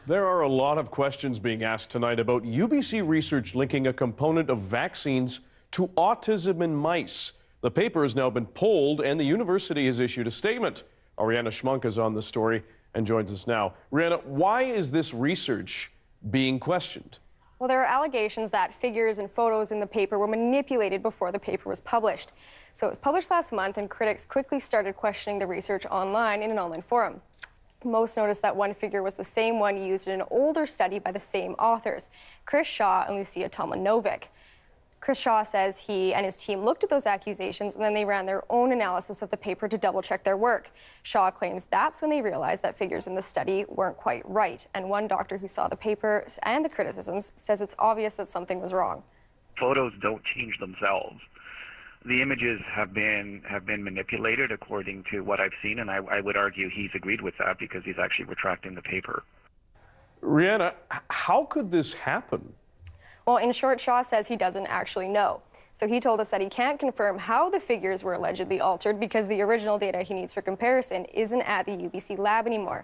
There are a lot of questions being asked tonight about UBC research linking a component of vaccines to autism in mice. The paper has now been pulled and the university has issued a statement. Ariana Schmunk is on the story and joins us now. Rihanna, why is this research being questioned? Well, there are allegations that figures and photos in the paper were manipulated before the paper was published. So it was published last month, and critics quickly started questioning the research online in an online forum. Most noticed that one figure was the same one used in an older study by the same authors, Chris Shaw and Lucia Tomlanovic. Chris Shaw says he and his team looked at those accusations and then they ran their own analysis of the paper to double-check their work. Shaw claims that's when they realized that figures in the study weren't quite right. And one doctor who saw the paper and the criticisms says it's obvious that something was wrong. Photos don't change themselves. The images have been manipulated according to what I've seen, and I would argue he's agreed with that because he's actually retracting the paper. Rihanna, how could this happen? Well, in short, Shaw says he doesn't actually know. So he told us that he can't confirm how the figures were allegedly altered because the original data he needs for comparison isn't at the UBC lab anymore.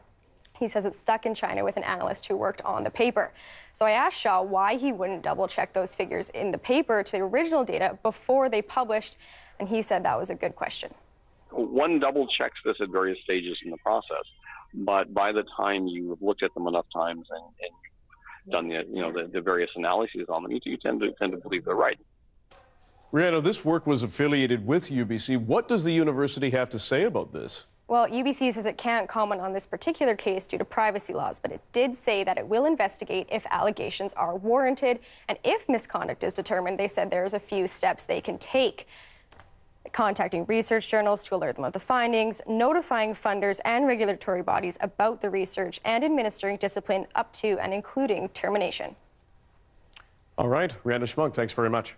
He says it's stuck in China with an analyst who worked on the paper. So I asked Shaw why he wouldn't double-check those figures in the paper to the original data before they published, and he said that was a good question. One double-checks this at various stages in the process, but by the time you've looked at them enough times and done the various analyses on them, you tend to believe they're right. Rihanna, this work was affiliated with UBC. What does the university have to say about this? Well, UBC says it can't comment on this particular case due to privacy laws, but it did say that it will investigate if allegations are warranted, and if misconduct is determined, they said there's a few steps they can take. Contacting research journals to alert them of the findings, notifying funders and regulatory bodies about the research, and administering discipline up to and including termination. All right, Rihanna Schmunk, thanks very much.